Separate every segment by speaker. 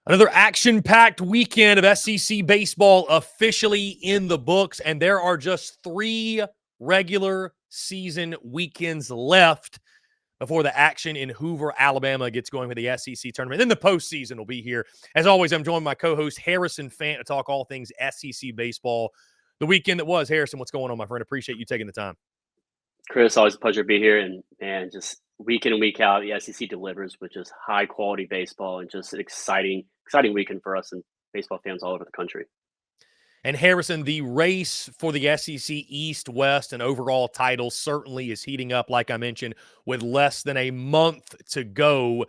Speaker 1: Another action-packed weekend of SEC baseball officially in the books, and there are just 3 regular season weekends left before the action in Hoover, Alabama gets going with the SEC tournament. Then the postseason will be here. As always, I'm joined by my co-host Harrison Fant to talk all things SEC baseball. The weekend that was. Harrison, what's going on, my friend? Appreciate you taking the time.
Speaker 2: Chris, always a pleasure to be here, and just week in and week out, the SEC delivers with just high quality baseball and just an exciting weekend for us and baseball fans all over the country.
Speaker 1: And Harrison, the race for the SEC East, West, and overall title certainly is heating up, like I mentioned, with less than a month to go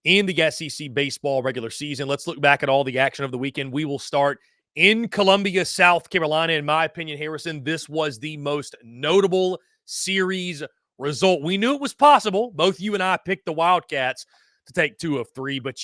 Speaker 1: in the SEC baseball regular season. Let's look back at all the action of the weekend. We will start in Columbia, South Carolina. In my opinion, Harrison, this was the most notable series result. We knew it was possible. Both you and I picked the Wildcats to take 2 of 3, but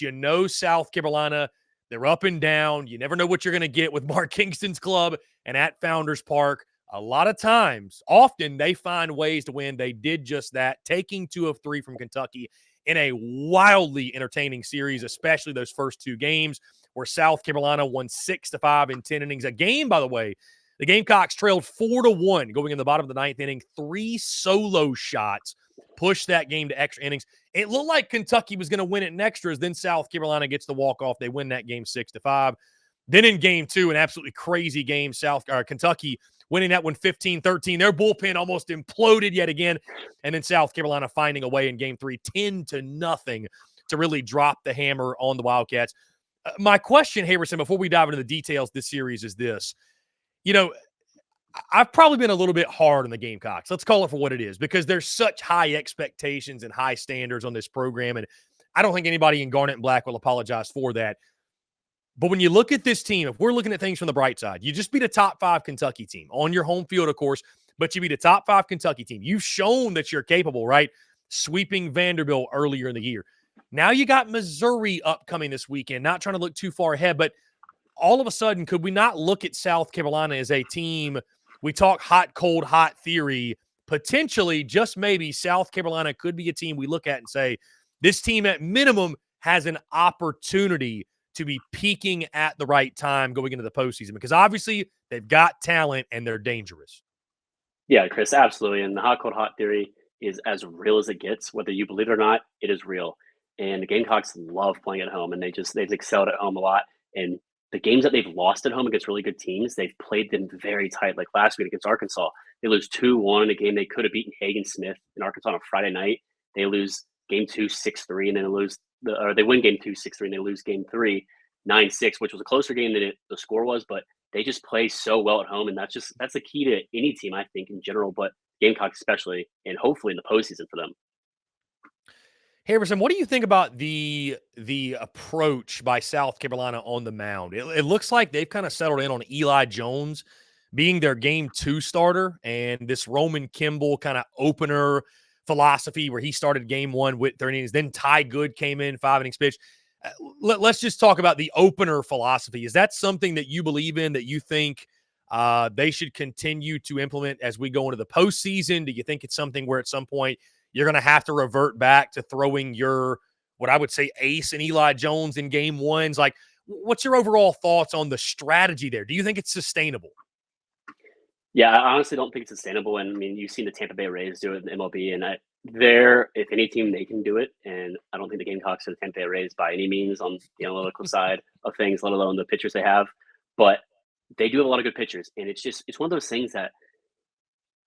Speaker 1: South Carolina, they're up and down. You never know what you're going to get with Mark Kingston's club and at Founders Park. A lot of times, often they find ways to win. They did just that, taking 2 of 3 from Kentucky in a wildly entertaining series, especially those first 2 games where South Carolina won 6-5 in 10 innings. A game, by the way, the Gamecocks trailed 4-1 going in the bottom of the 9th inning. 3 solo shots pushed that game to extra innings. It looked like Kentucky was going to win it in extras. Then South Carolina gets the walk-off. They win that game 6-5. Then in game 2, an absolutely crazy game, Kentucky winning that one 15-13. Their bullpen almost imploded yet again. And then South Carolina finding a way in game 3, 10-0 to really drop the hammer on the Wildcats. My question, Harrison, before we dive into the details of this series is this. I've probably been a little bit hard on the Gamecocks. Let's call it for what it is, because there's such high expectations and high standards on this program, and I don't think anybody in Garnet and Black will apologize for that. But when you look at this team, if we're looking at things from the bright side, you just beat a top 5 Kentucky team on your home field, of course, but you beat a top 5 Kentucky team. You've shown that you're capable, right? Sweeping Vanderbilt earlier in the year. Now you got Missouri upcoming this weekend. Not trying to look too far ahead, but all of a sudden, could we not look at South Carolina as a team? We talk hot, cold, hot theory. Potentially, just maybe, South Carolina could be a team we look at and say, this team at minimum has an opportunity to be peaking at the right time going into the postseason, because obviously they've got talent and they're dangerous.
Speaker 2: Yeah, Chris, absolutely. And the hot, cold, hot theory is as real as it gets. Whether you believe it or not, it is real. And the Gamecocks love playing at home, and they've excelled at home a lot. And the games that they've lost at home against really good teams, they've played them very tight. Like last week against Arkansas, they lose 2-1 in a game they could have beaten Hagen Smith in Arkansas on a Friday night. They lose game 2 6-3, and then they win game 2 6-3, and they lose game 3 9-6, which was a closer game than the score was. But they just play so well at home, and that's the key to any team, I think, in general, but Gamecocks especially, and hopefully in the postseason for them.
Speaker 1: Harrison, what do you think about the approach by South Carolina on the mound? It looks like they've kind of settled in on Eli Jones being their game 2 starter, and this Roman Kimball kind of opener philosophy where he started game 1 with 30 innings. Then Ty Good came in, 5 innings pitched. Let's just talk about the opener philosophy. Is that something that you believe in, that you think they should continue to implement as we go into the postseason? Do you think it's something where at some point you're going to have to revert back to throwing your, what I would say, ace and Eli Jones in game 1s? Like, what's your overall thoughts on the strategy there? Do you think it's sustainable?
Speaker 2: Yeah, I honestly don't think it's sustainable. And I mean, you've seen the Tampa Bay Rays do it in the MLB, and if any team, they can do it. And I don't think the Gamecocks are the Tampa Bay Rays by any means on the analytical side of things, let alone the pitchers they have. But they do have a lot of good pitchers, and it's one of those things that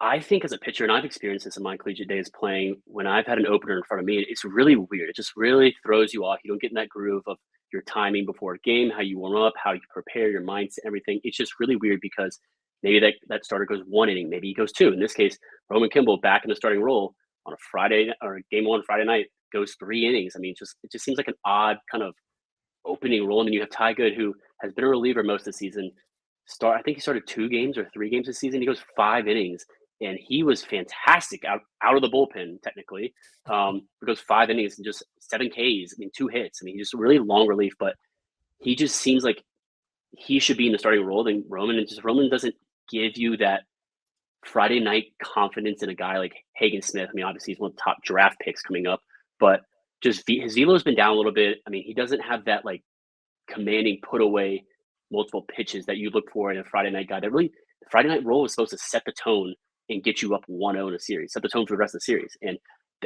Speaker 2: I think as a pitcher, and I've experienced this in my collegiate days playing, when I've had an opener in front of me, it's really weird. It just really throws you off. You don't get in that groove of your timing before a game, how you warm up, how you prepare your mindset, everything. It's just really weird because maybe that starter goes 1 inning, maybe he goes 2. In this case, Roman Kimball back in the starting role on a Friday or game 1 Friday night goes 3 innings. I mean, it just seems like an odd kind of opening role. And then you have Ty Good, who has been a reliever most of the season. I think he started 2 games or 3 games this season. He goes 5 innings. And he was fantastic out of the bullpen, technically. He goes 5 innings and just 7 Ks. I mean, 2 hits. I mean, he's just really long relief, but he just seems like he should be in the starting role than Roman. And just Roman doesn't give you that Friday night confidence in a guy like Hagen Smith. I mean, obviously he's one of the top draft picks coming up, but just his velo has been down a little bit. I mean, he doesn't have that like commanding put away multiple pitches that you look for in a Friday night guy. That really, the Friday night roll is supposed to set the tone and get you up 1-0 in a series, set the tone for the rest of the series. And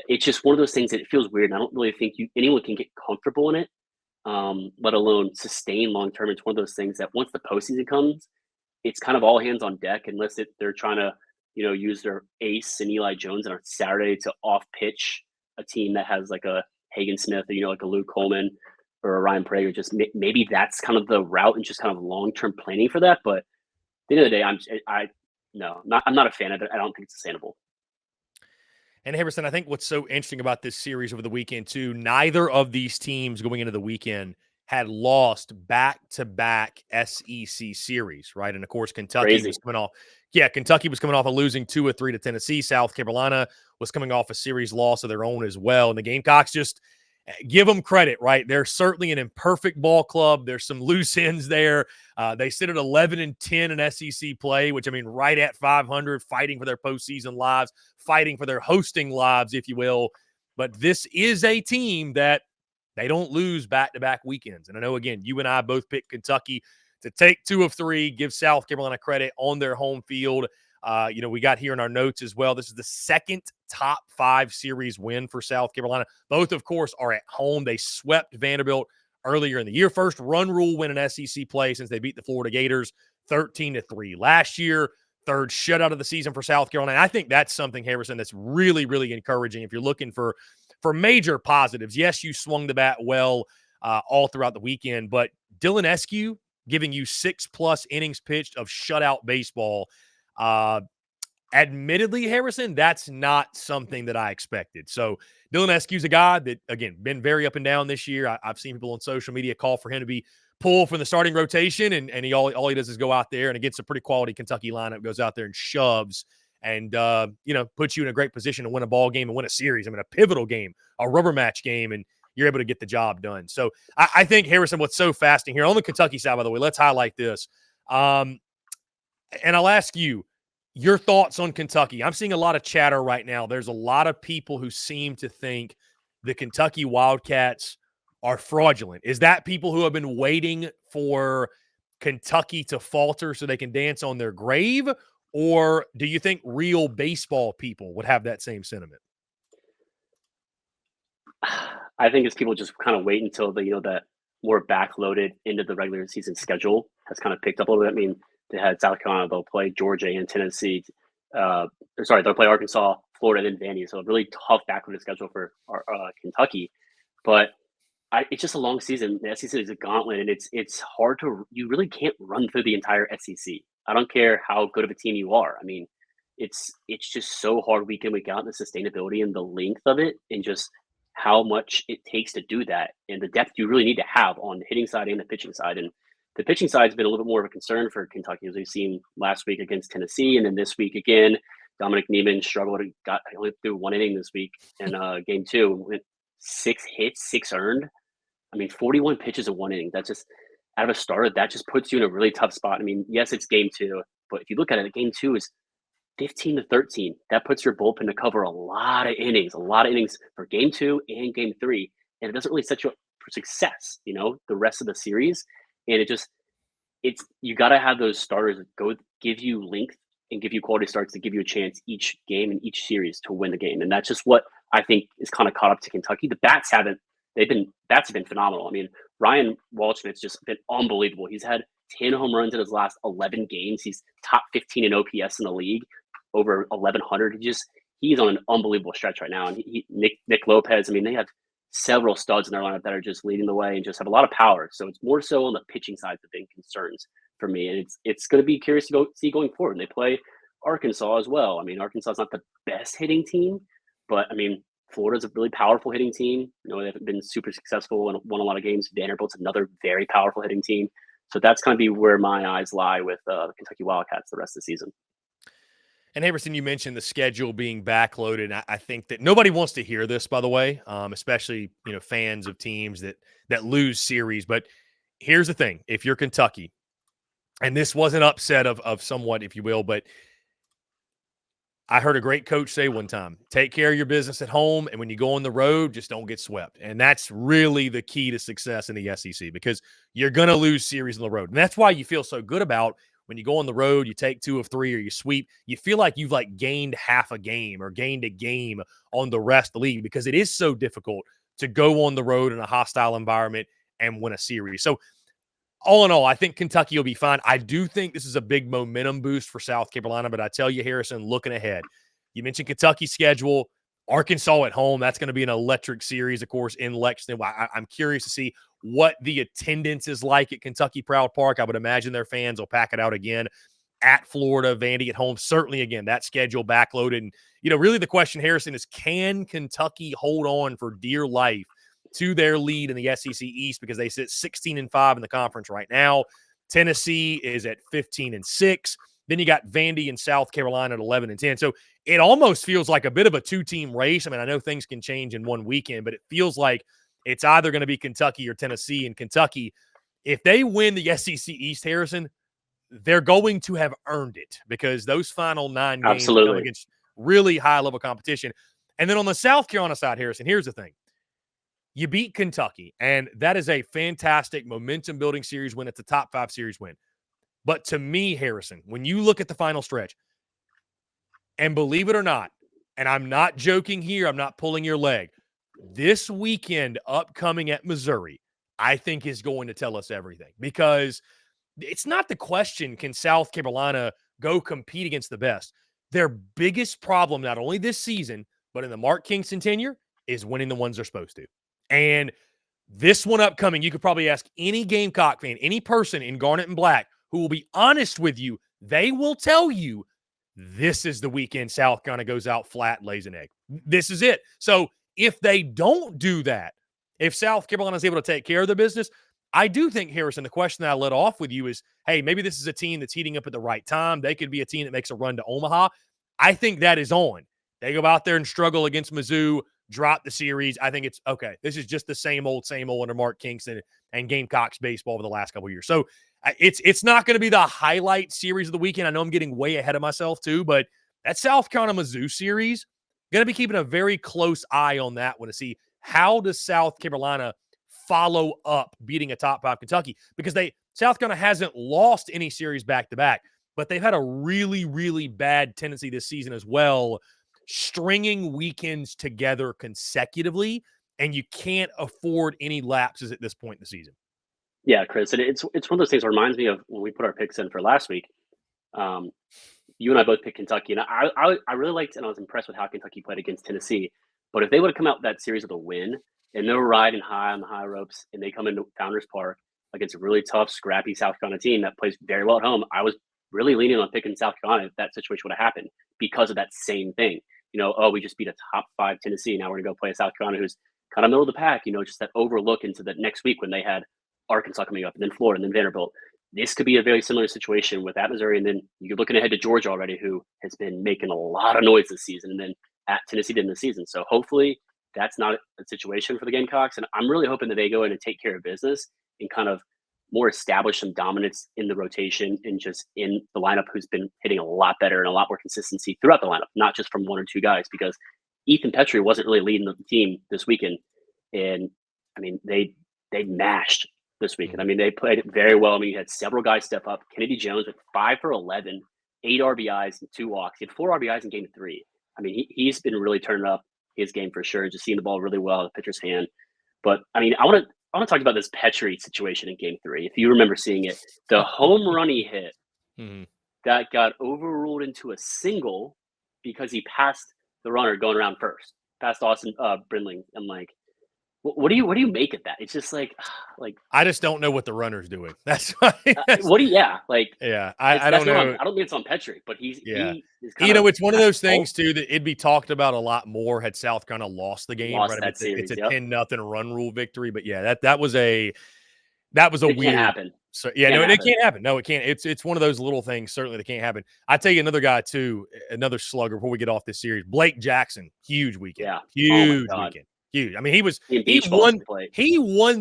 Speaker 2: it's just one of those things that it feels weird. And I don't really think anyone can get comfortable in it, let alone sustain long term. It's one of those things that once the postseason comes, it's kind of all hands on deck unless they're trying to, use their ace and Eli Jones on a Saturday to off pitch a team that has like a Hagen Smith or, like a Luke Coleman or a Ryan Prager. Just maybe that's kind of the route and just kind of long term planning for that. But at the end of the day, I'm not a fan of it. I don't think it's sustainable.
Speaker 1: And Harrison, I think what's so interesting about this series over the weekend too, neither of these teams going into the weekend had lost back-to-back SEC series, right? And of course, Kentucky was coming off of losing 2 of 3 to Tennessee. South Carolina was coming off a series loss of their own as well. And the Gamecocks, just give them credit, right? They're certainly an imperfect ball club. There's some loose ends there. They sit at 11-10 in SEC play, which, I mean, right at 500, fighting for their postseason lives, fighting for their hosting lives, if you will. But this is a team that they don't lose back-to-back weekends. And I know, again, you and I both picked Kentucky to take 2 of 3, give South Carolina credit on their home field. We got here in our notes as well. This is the second top 5 series win for South Carolina. Both, of course, are at home. They swept Vanderbilt earlier in the year. First run rule win in SEC play since they beat the Florida Gators 13-3 last year. Third shutout of the season for South Carolina. And I think that's something, Harrison, that's really, really encouraging if you're looking for major positives. Yes, you swung the bat well all throughout the weekend, but Dylan SECU giving you 6+ innings pitched of shutout baseball. Admittedly, Harrison, that's not something that I expected. So Dylan SECU's a guy that, again, been very up and down this year. I've seen people on social media call for him to be pulled from the starting rotation, and all he does is go out there and against a pretty quality Kentucky lineup, goes out there and shoves and puts you in a great position to win a ball game and win a series. I mean, a pivotal game, a rubber match game, and you're able to get the job done. So I think, Harrison, what's so fascinating here on the Kentucky side, by the way, let's highlight this. And I'll ask you your thoughts on Kentucky. I'm seeing a lot of chatter right now. There's a lot of people who seem to think the Kentucky Wildcats are fraudulent. Is that people who have been waiting for Kentucky to falter so they can dance on their grave? Or do you think real baseball people would have that same sentiment?
Speaker 2: I think it's people just kind of wait until that more backloaded into the regular season schedule has kind of picked up a little bit. I mean, they had South Carolina, they'll play Georgia and Tennessee. They'll play Arkansas, Florida, and then Vandy. So a really tough backloaded schedule for Kentucky. But it's just a long season. The SEC is a gauntlet, and it's hard you really can't run through the entire SEC. I don't care how good of a team you are. I mean, it's just so hard week in, week out, and the sustainability and the length of it, and just how much it takes to do that, and the depth you really need to have on the hitting side and the pitching side. And the pitching side has been a little bit more of a concern for Kentucky, as we've seen last week against Tennessee, and then this week again. Dominic Niemann struggled. Only threw 1 inning this week in game 2. Went 6 hits, 6 earned. I mean, 41 pitches in 1 inning. That's just out of a starter. That just puts you in a really tough spot. I mean, yes, it's game 2, but if you look at it, game 2 is 15-13. That puts your bullpen to cover a lot of innings for game 2 and game 3. And it doesn't really set you up for success, the rest of the series. And you got to have those starters go give you length and give you quality starts to give you a chance each game and each series to win the game. And that's just what I think is kind of caught up to Kentucky. The bats have been phenomenal. I mean, Ryan Waldschmidt's just been unbelievable. He's had 10 home runs in his last 11 games. He's top 15 in OPS in the league, over 1,100. He's on an unbelievable stretch right now. And Nick Lopez, I mean, they have several studs in their lineup that are just leading the way and just have a lot of power. So it's more so on the pitching side that been concerns for me. And it's going to be curious to see going forward. And they play Arkansas as well. I mean, Arkansas is not the best hitting team, but I mean, Florida's a really powerful hitting team. They've been super successful and won a lot of games. Vanderbilt's another very powerful hitting team. So that's going to be where my eyes lie with the Kentucky Wildcats the rest of the season.
Speaker 1: And Harrison, you mentioned the schedule being backloaded. I think that nobody wants to hear this, by the way, especially fans of teams that lose series. But here's the thing: if you're Kentucky, and this was an upset of somewhat, if you will, but I heard a great coach say one time, take care of your business at home, and when you go on the road, just don't get swept. And that's really the key to success in the SEC, because you're going to lose series on the road. And that's why you feel so good about when you go on the road, you take 2 of 3 or you sweep, you feel like you've like gained half a game or gained a game on the rest of the league, because it is so difficult to go on the road in a hostile environment and win a series. So all in all, I think Kentucky will be fine. I do think this is a big momentum boost for South Carolina, but I tell you, Harrison, looking ahead, you mentioned Kentucky's schedule, Arkansas at home. That's going to be an electric series, of course, in Lexington. I'm curious to see what the attendance is like at Kentucky Proud Park. I would imagine their fans will pack it out again. At Florida, Vandy at home. Certainly, again, that schedule backloaded. And, really the question, Harrison, is can Kentucky hold on for dear life to their lead in the SEC East, because they sit 16-5 in the conference right now. Tennessee is at 15-6. Then you got Vandy and South Carolina at 11-10. So it almost feels like a bit of a 2-team race. I mean, I know things can change in one weekend, but it feels like it's either going to be Kentucky or Tennessee. And Kentucky, if they win the SEC East, Harrison, they're going to have earned it, because those final 9 games come against really high-level competition. And then on the South Carolina side, Harrison, here's the thing. You beat Kentucky, and that is a fantastic momentum-building series win. It's a top 5 series win. But to me, Harrison, when you look at the final stretch, and believe it or not, and I'm not joking here, I'm not pulling your leg, this weekend upcoming at Missouri, I think is going to tell us everything. Because it's not the question, can South Carolina go compete against the best? Their biggest problem, not only this season, but in the Mark Kingston tenure, is winning the ones they're supposed to. And this one upcoming, you could probably ask any Gamecock fan, any person in Garnet and Black who will be honest with you. They will tell you this is the weekend South Carolina goes out flat, lays an egg. This is it. So if they don't do that, if South Carolina is able to take care of the business, I do think, Harrison, the question that I let off with you is, hey, maybe this is a team that's heating up at the right time. They could be a team that makes a run to Omaha. I think that is on. They go out there and struggle against Mizzou, drop the series. I think it's okay. This is just the same old under Mark Kingston and Gamecocks baseball over the last couple of years. So it's not going to be the highlight series of the weekend. I know I'm getting way ahead of myself too, but that South Carolina Mizzou series, going to be keeping a very close eye on that one to see how does South Carolina follow up beating a top 5 Kentucky, because South Carolina hasn't lost any series back to back, but they've had a really, really bad tendency this season as well, stringing weekends together consecutively, and you can't afford any lapses at this point in the season.
Speaker 2: Yeah, Chris, and it's one of those things that reminds me of when we put our picks in for last week. You and I both picked Kentucky, and I really liked, and I was impressed with how Kentucky played against Tennessee. But if they would have come out that series with a win, and they're riding high on the high ropes, and they come into Founders Park against a really tough, scrappy South Carolina team that plays very well at home, I was really leaning on picking South Carolina if that situation would have happened, because of that same thing. We just beat a top 5 Tennessee. Now we're going to go play South Carolina, who's kind of middle of the pack, just that overlook into the next week when they had Arkansas coming up, and then Florida, and then Vanderbilt. This could be a very similar situation with at Missouri. And then you're looking ahead to Georgia already, who has been making a lot of noise this season, and then at Tennessee did in the season. So hopefully that's not a situation for the Gamecocks. And I'm really hoping that they go in and take care of business and kind of more establish some dominance in the rotation and just in the lineup, who's been hitting a lot better and a lot more consistency throughout the lineup, not just from 1 or 2 guys, because Ethan Petrie wasn't really leading the team this weekend. And I mean, they mashed this weekend. I mean, they played it very well. I mean, you had several guys step up. Kennedy Jones with 5 for 11, 8 RBIs and 2 walks. He had 4 RBIs in game 3. I mean, he's been really turning up his game for sure, just seeing the ball really well in the pitcher's hand. But I mean, I want to talk about this Petrie situation in game 3. If you remember seeing it, the home run he hit that got overruled into a single because he passed the runner going around first, past Austin Brindling. And like, what do you make of that? It's just like
Speaker 1: I just don't know what the runner's doing. That's
Speaker 2: what do you, yeah, like,
Speaker 1: yeah, I don't know.
Speaker 2: I don't mean it's on Petrie, but he is
Speaker 1: it's one of those things too that it'd be talked about a lot more had South Carolina lost the game. Right?
Speaker 2: That series,
Speaker 1: it's a 10-0 run rule victory, but yeah, that was a weird.
Speaker 2: Can't happen.
Speaker 1: So yeah, it can't happen. No, it can't. It's one of those little things certainly that can't happen. I tell you another guy too, another slugger before we get off this series. Blake Jackson, huge weekend. Yeah, huge weekend. Huge. I mean, he won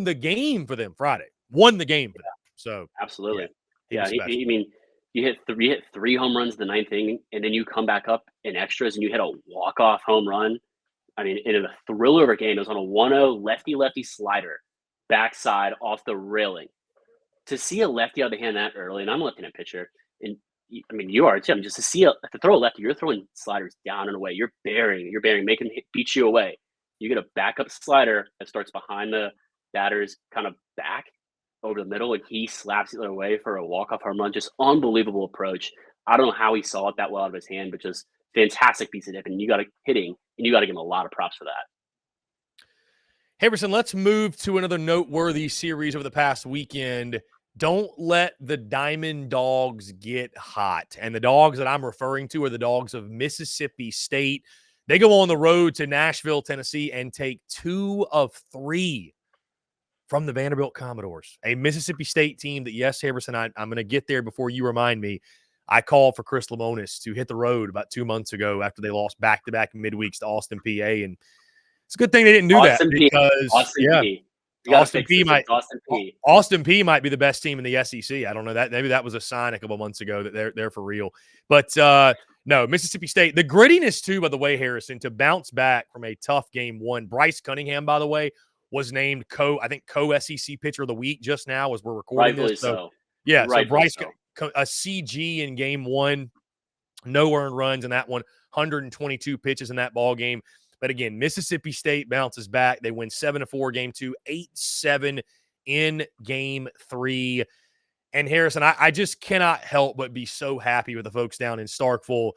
Speaker 1: the game for them Friday. Won the game for them. So
Speaker 2: absolutely.
Speaker 1: Yeah,
Speaker 2: I mean, you hit 3 home runs in the 9th inning, and then you come back up in extras and you hit a walk-off home run. I mean, in a thriller of a game, it was on a 1-0 lefty slider, backside off the railing. To see a lefty out of the hand that early, and I'm a left-handed pitcher, and I mean, you are too. I mean, just to throw a lefty, you're throwing sliders down and away. You're burying, making him beat you away. You get a backup slider that starts behind the batter's kind of back over the middle, and he slaps it away for a walk-off home run. Just unbelievable approach. I don't know how he saw it that well out of his hand, but just fantastic piece of hitting. You got to give him a lot of props for that.
Speaker 1: Harrison, let's move to another noteworthy series over the past weekend. Don't let the Diamond Dogs get hot. And the dogs that I'm referring to are the dogs of Mississippi State. They go on the road to Nashville, Tennessee, and take 2 of 3 from the Vanderbilt Commodores, a Mississippi State team that, yes, Harrison, I'm going to get there before you remind me. I called for Chris Lemonis to hit the road about 2 months ago after they lost back-to-back midweeks to Austin, PA, and it's a good thing they didn't do
Speaker 2: Austin
Speaker 1: that
Speaker 2: P.
Speaker 1: because,
Speaker 2: Austin
Speaker 1: yeah,
Speaker 2: P.
Speaker 1: Austin P might be the best team in the SEC. I don't know that. Maybe that was a sign a couple months ago that they're for real. But no, Mississippi State, the grittiness too, by the way, Harrison, to bounce back from a tough game one. Bryce Cunningham, by the way, was named co-SEC pitcher of the week just now as we're recording
Speaker 2: Rightfully
Speaker 1: this. So,
Speaker 2: yeah,
Speaker 1: so Bryce, a CG in game one, no earned runs in that one, 122 pitches in that ball game. But again, Mississippi State bounces back. They win 7-4 game 2, 8-7 in game 3. And Harrison, I just cannot help but be so happy with the folks down in Starkville.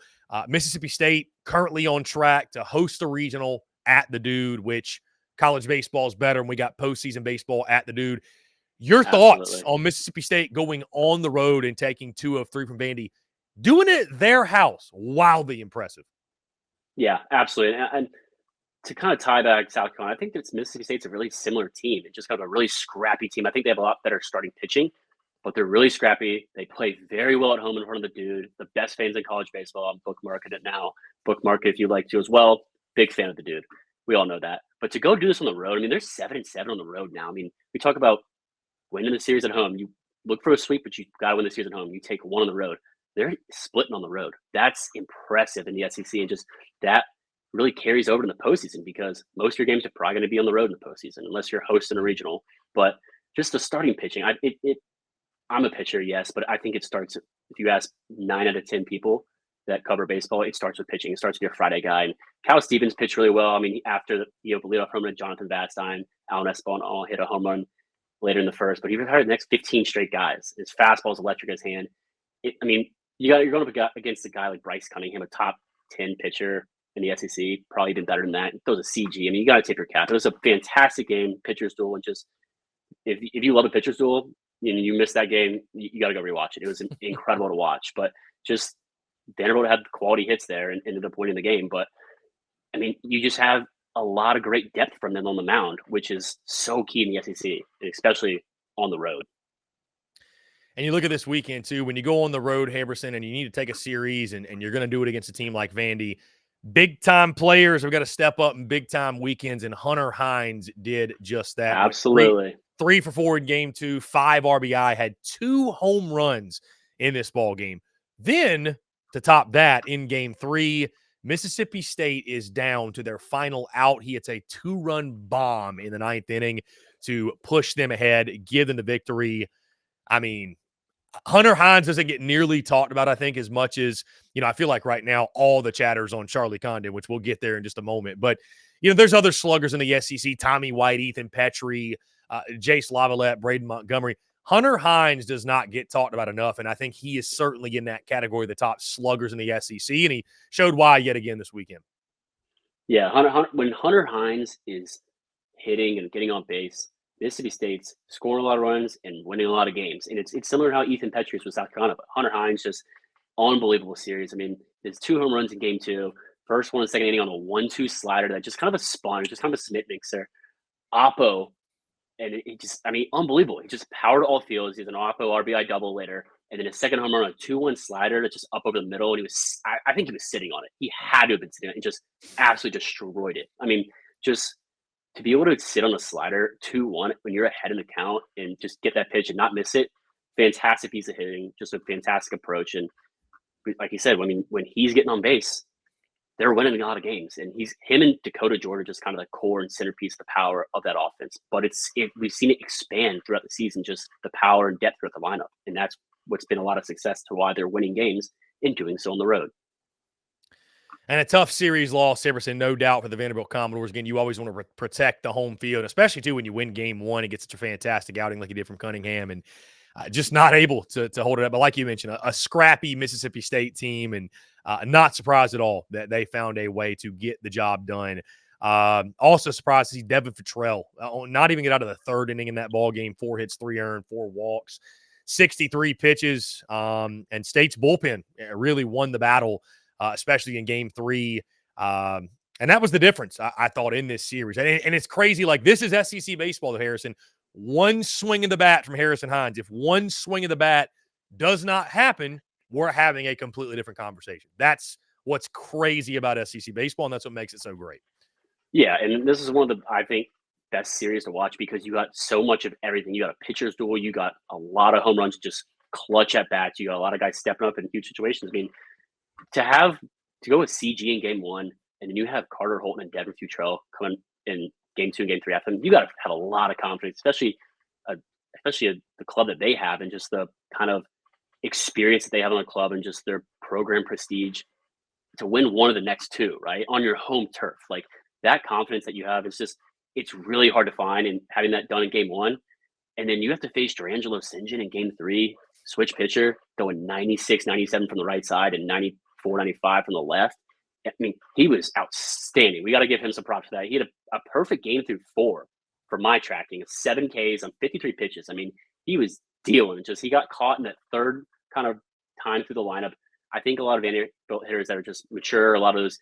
Speaker 1: Mississippi State currently on track to host the regional at the Dude, which college baseball is better, and we got postseason baseball at the Dude. Your thoughts on Mississippi State going on the road and taking 2 of 3 from Vandy, doing it at their house? Wildly impressive.
Speaker 2: Yeah, absolutely. And to kind of tie back South Carolina, I think that Mississippi State's a really similar team. It's just kind of a really scrappy team. I think they have a lot better starting pitching, but they're really scrappy. They play very well at home in front of the Dude, the best fans in college baseball. I'm bookmarking it now. Bookmark it if you'd like to as well. Big fan of the Dude. We all know that. But to go do this on the road, I mean, they're 7-7 on the road now. I mean, we talk about winning the series at home. You look for a sweep, but you got to win the series at home. You take one on the road. They're splitting on the road. That's impressive in the SEC, and just that really carries over to the postseason because most of your games are probably going to be on the road in the postseason unless you're hosting a regional. But just the starting pitching, I'm a pitcher, yes, but I think it starts, if you ask 9 out of 10 people that cover baseball, it starts with pitching. It starts with your Friday guy. And Cal Stevens pitched really well. I mean, after the leadoff home run, Jonathan Vastine, Alan Espon all hit a home run later in the first, but he retired the next 15 straight guys. His fastball is electric in his hand. You're going up against a guy like Bryce Cunningham, a top 10 pitcher in the SEC, probably even better than that. It was a CG. I mean, you got to tip your cap. It was a fantastic game, pitcher's duel, and just if you love a pitcher's duel and you missed that game, you got to go rewatch it. It was incredible to watch. But just Vanderbilt had quality hits there and ended up winning the game. But I mean, you just have a lot of great depth from them on the mound, which is so key in the SEC, especially on the road.
Speaker 1: And you look at this weekend, too, when you go on the road, Harrison, and you need to take a series and you're going to do it against a team like Vandy, big-time players have got to step up in big-time weekends, and Hunter Hines did just that.
Speaker 2: Absolutely.
Speaker 1: 3 for 4 in game 2, 5 RBI, had 2 home runs in this ball game. Then, to top that, in game 3, Mississippi State is down to their final out. He hits a 2-run bomb in the 9th inning to push them ahead, give them the victory. I mean, Hunter Hines doesn't get nearly talked about, I think, as much as, I feel like right now all the chatter's on Charlie Condon, which we'll get there in just a moment. But, there's other sluggers in the SEC, Tommy White, Ethan Petrie, Jace Lavalette, Braden Montgomery. Hunter Hines does not get talked about enough, and I think he is certainly in that category of the top sluggers in the SEC, and he showed why yet again this weekend.
Speaker 2: Yeah, when Hunter Hines is hitting and getting on base, Mississippi State's scoring a lot of runs and winning a lot of games. And it's similar to how Ethan Petrie is with South Carolina, but Hunter Hines, just unbelievable series. I mean, there's 2 home runs in game 2. First one in the second inning on a 1-2 slider that just kind of a sponge, just kind of a Smith mixer. Oppo, and it just, unbelievable. He just powered all fields. He's an Oppo RBI double later. And then a second home run on a 2-1 slider that's just up over the middle. And I think he was sitting on it. He had to have been sitting on it and just absolutely destroyed it. I mean, just to be able to sit on a slider 2-1 when you're ahead in the count and just get that pitch and not miss it, fantastic piece of hitting, just a fantastic approach. And like you said, I mean, when he's getting on base, they're winning a lot of games. And him and Dakota Jordan are just kind of the core and centerpiece of the power of that offense. But we've seen it expand throughout the season, just the power and depth throughout the lineup. And that's what's been a lot of success to why they're winning games and doing so on the road.
Speaker 1: And a tough series loss, Everson, no doubt, for the Vanderbilt Commodores. Again, you always want to protect the home field, especially, too, when you win game one and get such a fantastic outing like you did from Cunningham, and just not able to hold it up. But like you mentioned, a scrappy Mississippi State team, and not surprised at all that they found a way to get the job done. Also surprised to see Devin Futrell not even get out of the third inning in that ball game. 4 hits, 3 earned, 4 walks, 63 pitches, and State's bullpen really won the battle, especially in game 3. And that was the difference, I thought, in this series. And it's crazy. Like, this is SEC baseball, to Harrison. One swing of the bat from Harrison Hines. If one swing of the bat does not happen, we're having a completely different conversation. That's what's crazy about SEC baseball, and that's what makes it so great.
Speaker 2: Yeah, and this is one of the, I think, best series to watch because you got so much of everything. You got a pitcher's duel. You got a lot of home runs, just clutch at bats. You got a lot of guys stepping up in huge situations. I mean, to go with CG in game 1, and then you have Carter Holton and Devin Futrell coming in game 2 and game 3 after them, you got to have a lot of confidence, especially the club that they have and just the kind of experience that they have on the club and just their program prestige to win one of the next 2, right, on your home turf. Like, that confidence that you have is just, it's really hard to find, and having that done in game 1. And then you have to face Durangelo St. John in game 3, switch pitcher, going 96, 97 from the right side and 94, 95 from the left. I mean, he was outstanding. We got to give him some props for that. He had a perfect game through 4 for my tracking, 7 Ks on 53 pitches. I mean, he was dealing. Just, he got caught in that third kind of time through the lineup. I think a lot of Vanderbilt hitters that are just mature, a lot of those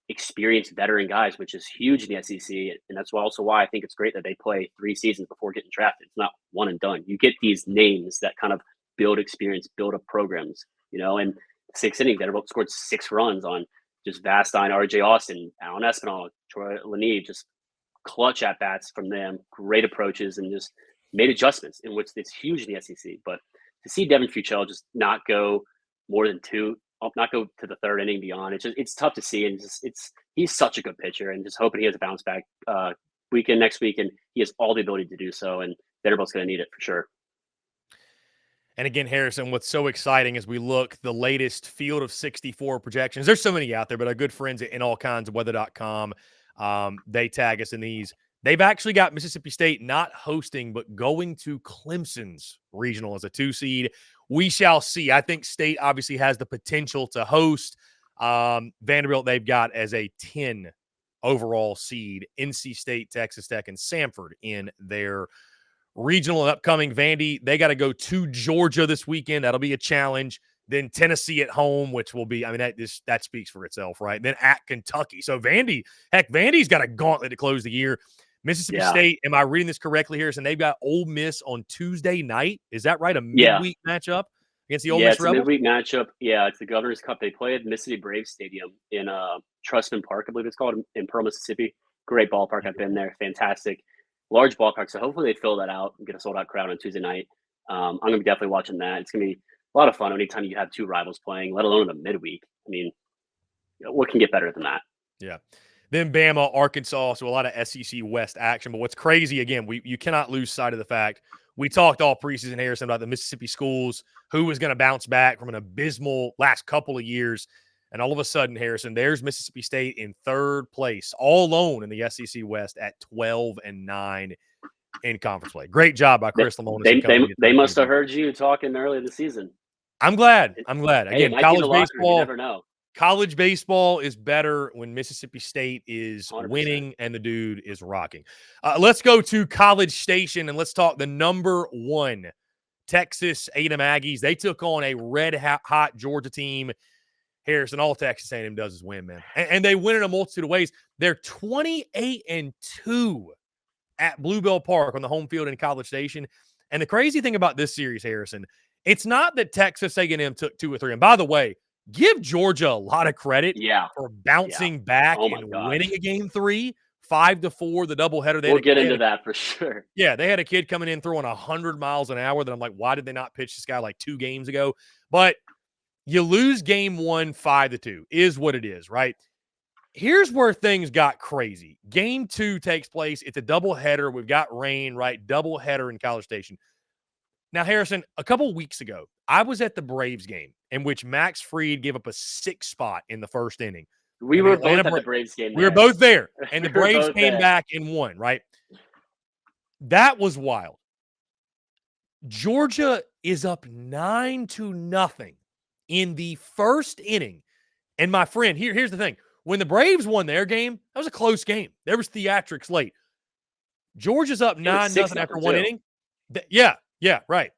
Speaker 2: experienced veteran guys, which is huge in the SEC. And that's also why I think it's great that they play 3 seasons before getting drafted. It's not one and done. You get these names that kind of build experience, build up programs, you know. And 6th inning, Vanderbilt scored 6 runs on just Vastine, RJ Austin, Alan Espinal, Troy Leneve, just clutch at bats from them, great approaches, and just made adjustments, in which it's huge in the SEC. But to see Devin Futrell just not go more than 2, not go to the 3rd inning beyond, it's tough to see. And he's such a good pitcher, and just hoping he has a bounce back weekend next week, and he has all the ability to do so. And Vanderbilt's going to need it for sure.
Speaker 1: And again, Harrison, what's so exciting as we look the latest field of 64 projections, there's so many out there, but our good friends in all kinds of weather.com, they tag us in these. They've actually got Mississippi State not hosting, but going to Clemson's regional as a 2 seed. We shall see. I think State obviously has the potential to host. Vanderbilt, they've got as a 10 overall seed. NC State, Texas Tech, and Samford in their regional and upcoming. Vandy, they got to go to Georgia this weekend. That'll be a challenge. Then Tennessee at home, which will be, I mean, that speaks for itself, right? Then at Kentucky. So Vandy's got a gauntlet to close the year. Mississippi State, am I reading this correctly, Harrison? They've got Ole Miss on Tuesday night. Is that right? A midweek matchup against the Ole Miss Rebels?
Speaker 2: Yeah, it's a midweek matchup. Yeah, it's the Governor's Cup. They play at Mississippi Braves Stadium in Trustman Park, I believe it's called, in Pearl, Mississippi. Great ballpark. I've been there. Fantastic. Large ballpark. So hopefully they fill that out and get a sold-out crowd on Tuesday night. I'm going to be definitely watching that. It's going to be a lot of fun anytime you have 2 rivals playing, let alone in the midweek. I mean, what can get better than that?
Speaker 1: Yeah. Then Bama, Arkansas, so a lot of SEC West action. But what's crazy, again, you cannot lose sight of the fact we talked all preseason, Harrison, about the Mississippi schools, who was going to bounce back from an abysmal last couple of years. And all of a sudden, Harrison, there's Mississippi State in 3rd place, all alone in the SEC West at 12-9 in conference play. Great job by Chris Lemonis.
Speaker 2: They must have heard you talking early this season.
Speaker 1: I'm glad. Again,
Speaker 2: hey,
Speaker 1: college baseball.
Speaker 2: You never know.
Speaker 1: College baseball is better when Mississippi State is
Speaker 2: 100%.
Speaker 1: winning and the dude is rocking. Let's go to College Station and let's talk the number 1 Texas A&M Aggies. They took on a red-hot Georgia team. Harrison, all Texas A&M does is win, man. And they win in a multitude of ways. They're 28-2 at Bluebell Park on the home field in College Station. And the crazy thing about this series, Harrison, it's not that Texas A&M took 2 or 3. And by the way, give Georgia a lot of credit for bouncing back and winning a game 3 5-4, the doubleheader.
Speaker 2: We'll get into that for sure.
Speaker 1: Yeah, they had a kid coming in throwing 100 miles an hour that I'm like, why did they not pitch this guy like 2 games ago? But you lose game 1 5-2 is what it is, right? Here's where things got crazy. Game 2 takes place. It's a doubleheader. We've got rain, right? Doubleheader in College Station. Now, Harrison, a couple weeks ago, I was at the Braves game in which Max Fried gave up a 6 spot in the first inning.
Speaker 2: We were both at the Braves game.
Speaker 1: We were both there, and the Braves came back and won, right? That was wild. Georgia is up 9-0 in the first inning. And my friend, here's the thing. When the Braves won their game, that was a close game. There was theatrics late. Georgia's up 9-0 after one inning. Yeah, right.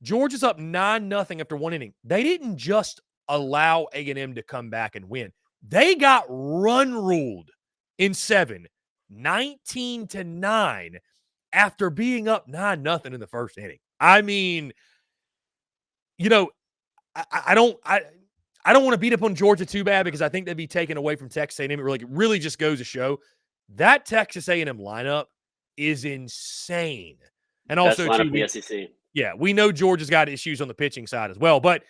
Speaker 1: Georgia's up 9-0 after one inning. They didn't just allow A&M to come back and win. They got run ruled in 7, 19-9 after being up 9-0 in the first inning. I mean, you know, I don't want to beat up on Georgia too bad because I think they'd be taken away from Texas A&M. It really just goes to show that Texas A&M lineup is insane. And also,
Speaker 2: best lineup in the SEC.
Speaker 1: Yeah, we know Georgia's got issues on the pitching side as well. But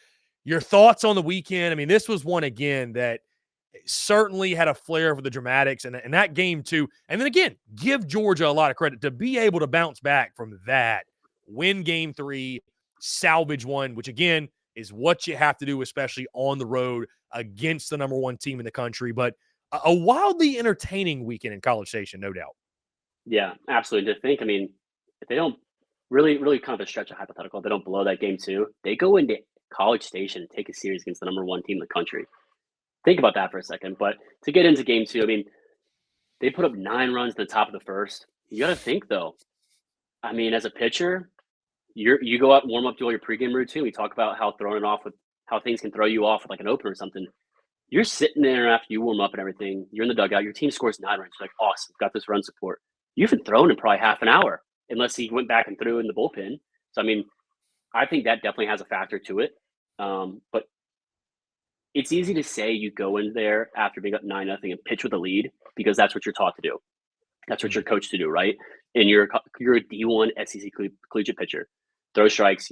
Speaker 1: your thoughts on the weekend? I mean, this was one again that certainly had a flair for the dramatics, and that game too. And then again, give Georgia a lot of credit to be able to bounce back from that, win game 3, salvage one, which again is what you have to do, especially on the road against the number 1 team in the country. But a wildly entertaining weekend in College Station, no doubt.
Speaker 2: Yeah, absolutely. To think, I mean, if they don't really kind of a stretch of hypothetical, if they don't blow that game 2, they go into College Station and take a series against the number 1 team in the country. Think about that for a second. But to get into game 2, I mean, they put up 9 runs at the top of the first. You got to think, though. I mean, as a pitcher, you go out and warm up, do all your pregame routine. We talk about how throwing it off with how things can throw you off with like an opener or something. You're sitting there after you warm up and everything. You're in the dugout. Your team scores 9 runs. You're like, awesome, got this run support. You haven't thrown in probably half an hour unless he went back and threw in the bullpen. So, I mean, I think that definitely has a factor to it. But it's easy to say you go in there after being up 9-0 and pitch with a lead because that's what you're taught to do. That's what you're coached to do, right? And you're a D1 SEC collegiate pitcher. Throw strikes,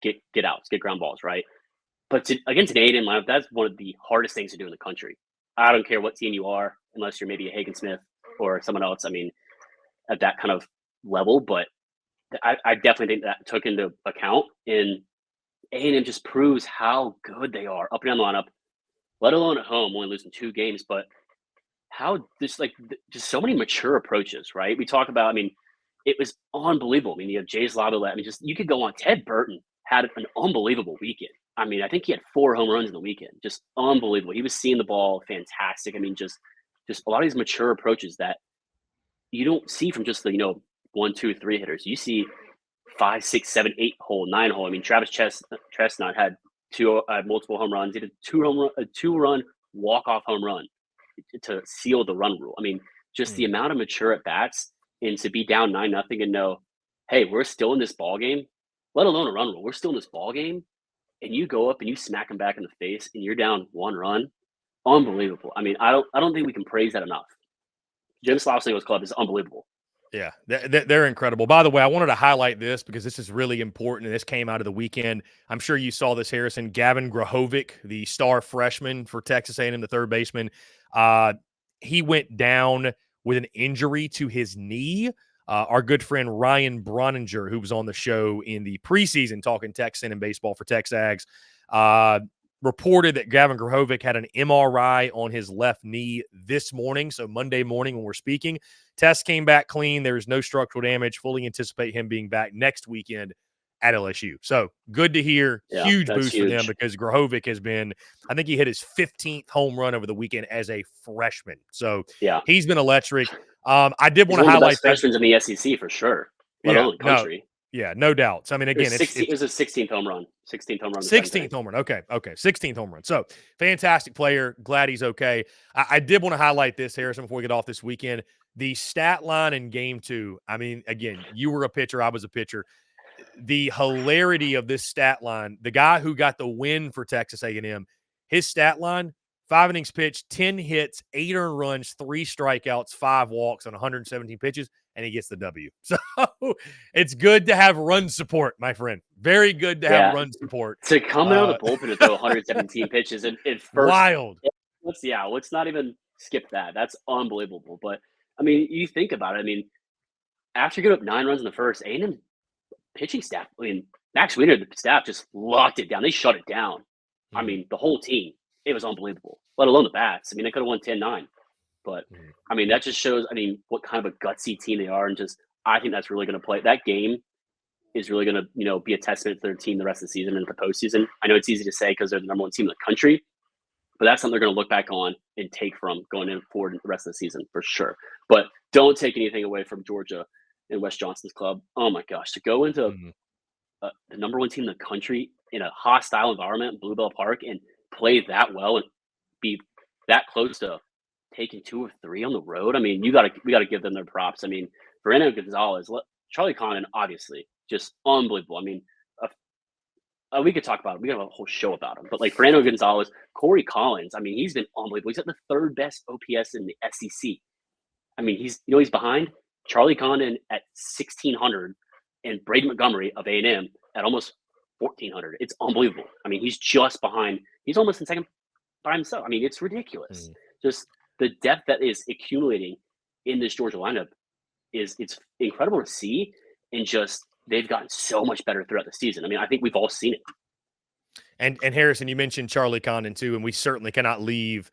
Speaker 2: get outs, get ground balls, right? But against an A&M lineup, that's one of the hardest things to do in the country. I don't care what team you are, unless you're maybe a Hagen Smith or someone else. I mean, at that kind of level, but I definitely think that took into account. And A&M just proves how good they are up and down the lineup, let alone at home, only losing 2 games. But how just so many mature approaches, right? We talk about, I mean, it was unbelievable. I mean, you have Jay's Lavalette. I mean, just you could go on. Ted Burton had an unbelievable weekend. I mean, I think he had 4 home runs in the weekend. Just unbelievable. He was seeing the ball fantastic. I mean, just a lot of these mature approaches that you don't see from just the 1, 2, 3 hitters. You see 5, 6, 7, 8 hole, 9 hole. I mean, Travis Chestnut had multiple home runs. He did a 2-run walk-off home run to seal the run rule. I mean, just the amount of mature at bats, and to be down 9-0 and know, hey, we're still in this ball game, let alone a run rule. We're still in this ball game, and you go up and you smack them back in the face, and you're down 1 run. Unbelievable. I mean, I don't think we can praise that enough. Jim Slausingo's club is unbelievable.
Speaker 1: Yeah, they're incredible. By the way, I wanted to highlight this because this is really important, and this came out of the weekend. I'm sure you saw this, Harrison. Gavin Grahovic, the star freshman for Texas A&M, the third baseman, he went down with an injury to his knee. Our good friend Ryan Broninger, who was on the show in the preseason talking Texas A&M baseball for Texags, reported that Gavin Grahovic had an MRI on his left knee this morning, so Monday morning when we're speaking. Test came back clean. There is no structural damage. Fully anticipate him being back next weekend at LSU. So good to hear.
Speaker 2: Yeah,
Speaker 1: huge boost for them because Grahovic has been, I think he hit his 15th home run over the weekend as a freshman. So
Speaker 2: yeah,
Speaker 1: he's been electric. I did want to highlight
Speaker 2: the best freshmen in the SEC for sure. Let alone the country.
Speaker 1: Yeah, no doubt. So, I mean, again,
Speaker 2: it was a 16th home run. 16th home run.
Speaker 1: 16th home run. Okay. 16th home run. So, fantastic player. Glad he's okay. I did want to highlight this, Harrison, before we get off this weekend. The stat line in game 2. I mean, again, you were a pitcher. I was a pitcher. The hilarity of this stat line, the guy who got the win for Texas A&M, his stat line, 5 innings pitched, 10 hits, 8 earned runs, 3 strikeouts, 5 walks on 117 pitches, and he gets the W. So it's good to have run support, my friend. Very good to have run support.
Speaker 2: To come out of the bullpen to throw 117 pitches in first.
Speaker 1: Wild.
Speaker 2: Let's not even skip that. That's unbelievable. But, I mean, you think about it. I mean, after giving up 9 runs in the first, A&M pitching staff, I mean, Max Wiener, the staff just locked it down. They shut it down. I mean, the whole team. It was unbelievable, let alone the bats. I mean, they could have won 10-9. But, I mean, that just shows, I mean, what kind of a gutsy team they are. And just, I think that's really going to play. That game is really going to, you know, be a testament to their team the rest of the season and the postseason. I know it's easy to say because they're the number 1 team in the country, but that's something they're going to look back on and take from going forward in the rest of the season for sure. But don't take anything away from Georgia and Wes Johnson's club. Oh, my gosh, to go into the number 1 team in the country in a hostile environment, Bluebell Park, and play that well and be that close to taking 2 or 3 on the road. I mean, we got to give them their props. I mean, Fernando Gonzalez, Charlie Condon, obviously just unbelievable. I mean, we could talk about it. We got a whole show about him. But like Fernando Gonzalez, Corey Collins, I mean, he's been unbelievable. He's at the 3rd best OPS in the SEC. I mean, he's behind Charlie Condon at 1,600 and Braden Montgomery of A&M at almost 1,400. It's unbelievable. I mean, he's just behind. He's almost in second by himself. I mean, it's ridiculous. Just the depth that is accumulating in this Georgia lineup it's incredible to see, and just they've gotten so much better throughout the season. I mean, I think we've all seen it.
Speaker 1: And Harrison, you mentioned Charlie Condon too, and we certainly cannot leave